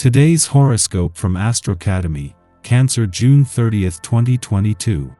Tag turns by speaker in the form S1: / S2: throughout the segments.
S1: Today's horoscope from Astrocademy, Cancer, June 30th, 2022.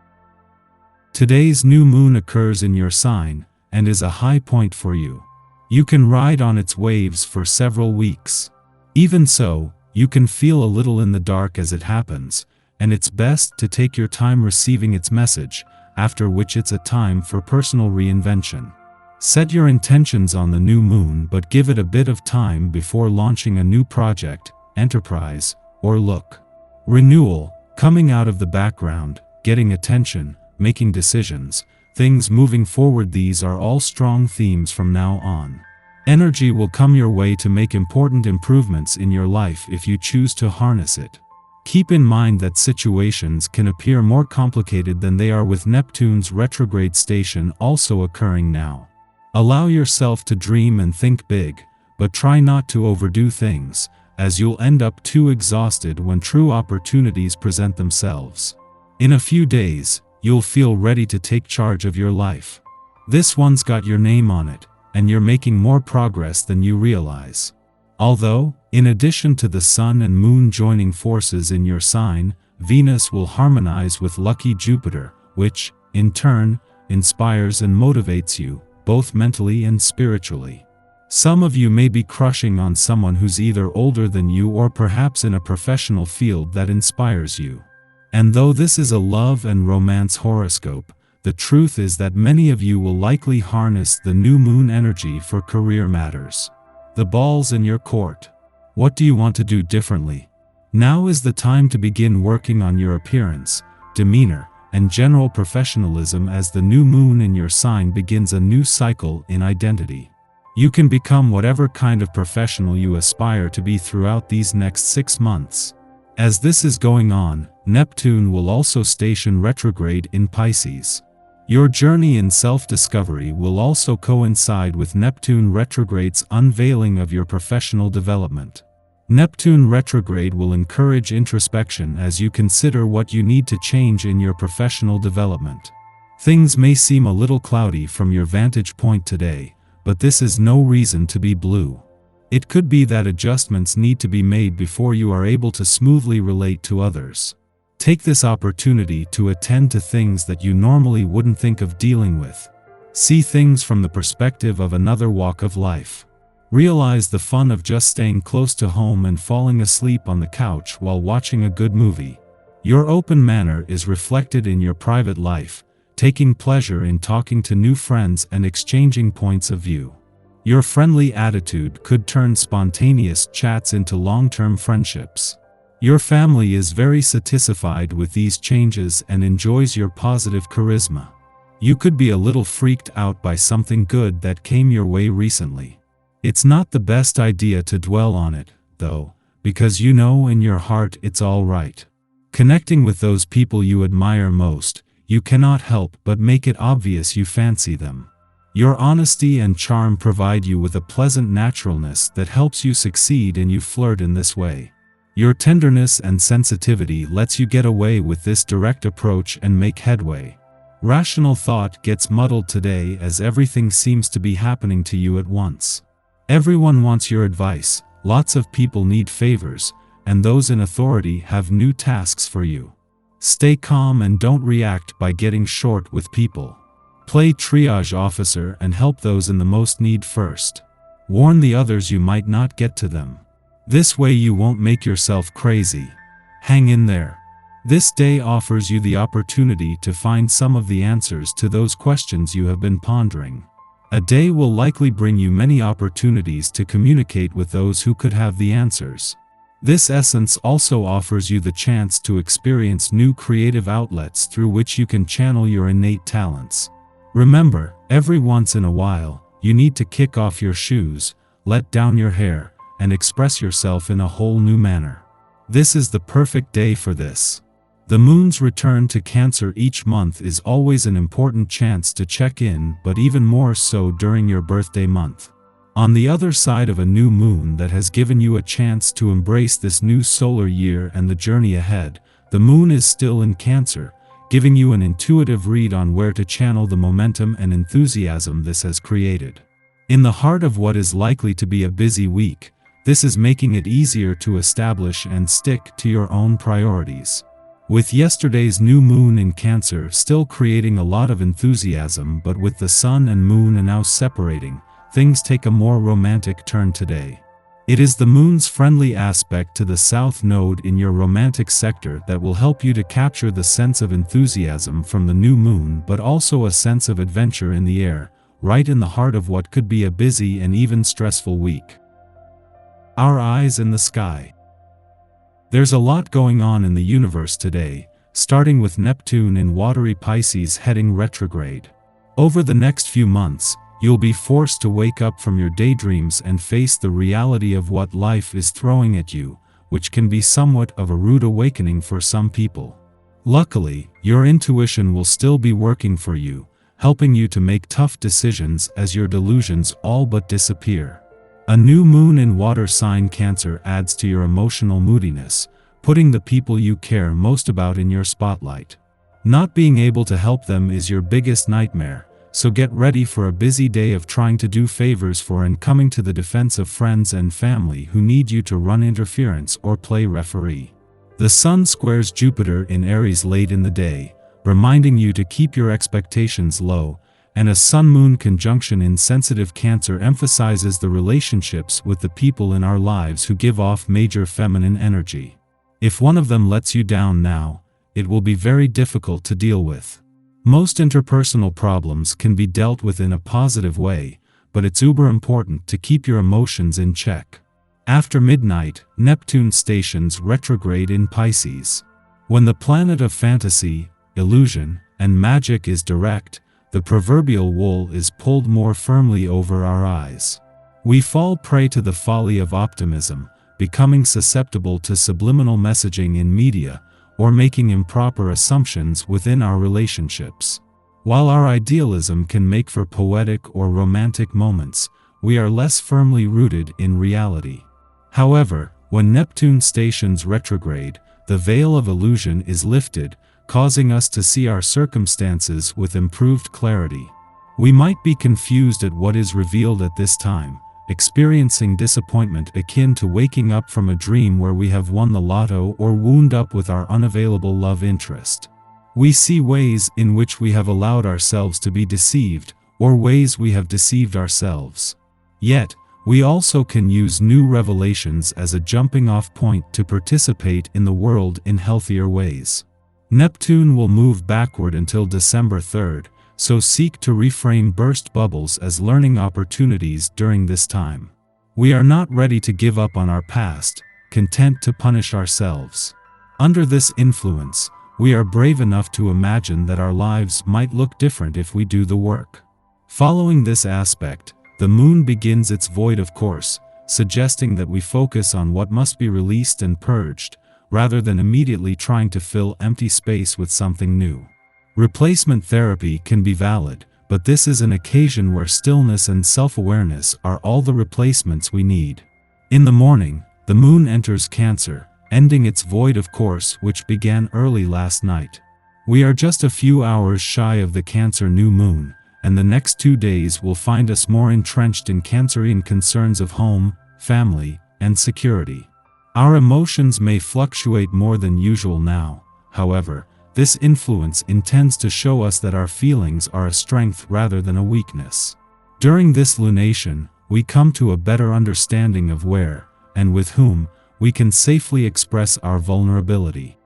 S1: Today's new moon occurs in your sign, and is a high point for you. You can ride on its waves for several weeks. Even so, you can feel a little in the dark as it happens, and it's best to take your time receiving its message, after which it's a time for personal reinvention. Set your intentions on the new moon, but give it a bit of time before launching a new project, enterprise, or look. Renewal, coming out of the background, getting attention, making decisions, things moving forward. These are all strong themes from now on. Energy will come your way to make important improvements in your life if you choose to harness it. Keep in mind that situations can appear more complicated than they are, with Neptune's retrograde station also occurring now. Allow yourself to dream and think big, but try not to overdo things, as you'll end up too exhausted when true opportunities present themselves. In a few days, you'll feel ready to take charge of your life. This one's got your name on it, and you're making more progress than you realize. Although, in addition to the Sun and Moon joining forces in your sign, Venus will harmonize with lucky Jupiter, which, in turn, inspires and motivates you, both mentally and spiritually. Some of you may be crushing on someone who's either older than you or perhaps in a professional field that inspires you. And though this is a love and romance horoscope, the truth is that many of you will likely harness the new moon energy for career matters. The ball's in your court. What do you want to do differently? Now is the time to begin working on your appearance, demeanor, and general professionalism, as the new moon in your sign begins a new cycle in identity. You can become whatever kind of professional you aspire to be throughout these next 6 months. As this is going on, Neptune will also station retrograde in Pisces. Your journey in self-discovery will also coincide with Neptune retrograde's unveiling of your professional development. Neptune retrograde will encourage introspection as you consider what you need to change in your professional development. Things may seem a little cloudy from your vantage point today, but this is no reason to be blue. It could be that adjustments need to be made before you are able to smoothly relate to others. Take this opportunity to attend to things that you normally wouldn't think of dealing with. See things from the perspective of another walk of life. Realize the fun of just staying close to home and falling asleep on the couch while watching a good movie. Your open manner is reflected in your private life, taking pleasure in talking to new friends and exchanging points of view. Your friendly attitude could turn spontaneous chats into long-term friendships. Your family is very satisfied with these changes and enjoys your positive charisma. You could be a little freaked out by something good that came your way recently. It's not the best idea to dwell on it, though, because you know in your heart it's all right. Connecting with those people you admire most, you cannot help but make it obvious you fancy them. Your honesty and charm provide you with a pleasant naturalness that helps you succeed, and you flirt in this way. Your tenderness and sensitivity lets you get away with this direct approach and make headway. Rational thought gets muddled today as everything seems to be happening to you at once. Everyone wants your advice, lots of people need favors, and those in authority have new tasks for you. Stay calm and don't react by getting short with people. Play triage officer and help those in the most need first. Warn the others you might not get to them. This way you won't make yourself crazy. Hang in there. This day offers you the opportunity to find some of the answers to those questions you have been pondering. A day will likely bring you many opportunities to communicate with those who could have the answers. This essence also offers you the chance to experience new creative outlets through which you can channel your innate talents. Remember, every once in a while, you need to kick off your shoes, let down your hair, and express yourself in a whole new manner. This is the perfect day for this. The moon's return to Cancer each month is always an important chance to check in, but even more so during your birthday month. On the other side of a new moon that has given you a chance to embrace this new solar year and the journey ahead, the moon is still in Cancer, giving you an intuitive read on where to channel the momentum and enthusiasm this has created. In the heart of what is likely to be a busy week, This is making it easier to establish and stick to your own priorities. With yesterday's new moon in Cancer still creating a lot of enthusiasm, but with the sun and moon now separating, things take a more romantic turn today. It is the moon's friendly aspect to the south node in your romantic sector that will help you to capture the sense of enthusiasm from the new moon, but also a sense of adventure in the air, right in the heart of what could be a busy and even stressful week. Our eyes in the sky. There's a lot going on in the universe today, starting with Neptune in watery Pisces heading retrograde. Over the next few months, you'll be forced to wake up from your daydreams and face the reality of what life is throwing at you, which can be somewhat of a rude awakening for some people. Luckily, your intuition will still be working for you, helping you to make tough decisions as your delusions all but disappear. A new moon in water sign Cancer adds to your emotional moodiness, putting the people you care most about in your spotlight. Not being able to help them is your biggest nightmare, so get ready for a busy day of trying to do favors for and coming to the defense of friends and family who need you to run interference or play referee. The Sun squares Jupiter in Aries late in the day, reminding you to keep your expectations low, and a Sun-Moon conjunction in sensitive Cancer emphasizes the relationships with the people in our lives who give off major feminine energy. If one of them lets you down now, it will be very difficult to deal with. Most interpersonal problems can be dealt with in a positive way, but it's uber important to keep your emotions in check. After midnight, Neptune stations retrograde in Pisces. When the planet of fantasy, illusion, and magic is direct, the proverbial wool is pulled more firmly over our eyes. We fall prey to the folly of optimism, becoming susceptible to subliminal messaging in media, or making improper assumptions within our relationships. While our idealism can make for poetic or romantic moments, we are less firmly rooted in reality. However, when Neptune stations retrograde, the veil of illusion is lifted, causing us to see our circumstances with improved clarity. We might be confused at what is revealed at this time, experiencing disappointment akin to waking up from a dream where we have won the lotto or wound up with our unavailable love interest. We see ways in which we have allowed ourselves to be deceived, or ways we have deceived ourselves. Yet, we also can use new revelations as a jumping-off point to participate in the world in healthier ways. Neptune will move backward until December 3rd, so seek to reframe burst bubbles as learning opportunities during this time. We are not ready to give up on our past, content to punish ourselves. Under this influence, we are brave enough to imagine that our lives might look different if we do the work. Following this aspect, the moon begins its void of course, suggesting that we focus on what must be released and purged, rather than immediately trying to fill empty space with something new. Replacement therapy can be valid, but this is an occasion where stillness and self-awareness are all the replacements we need. In the morning, the moon enters Cancer, ending its void of course which began early last night. We are just a few hours shy of the Cancer new moon, and the next 2 days will find us more entrenched in Cancerian concerns of home, family, and security. Our emotions may fluctuate more than usual now, however, this influence intends to show us that our feelings are a strength rather than a weakness. During this lunation, we come to a better understanding of where, and with whom, we can safely express our vulnerability.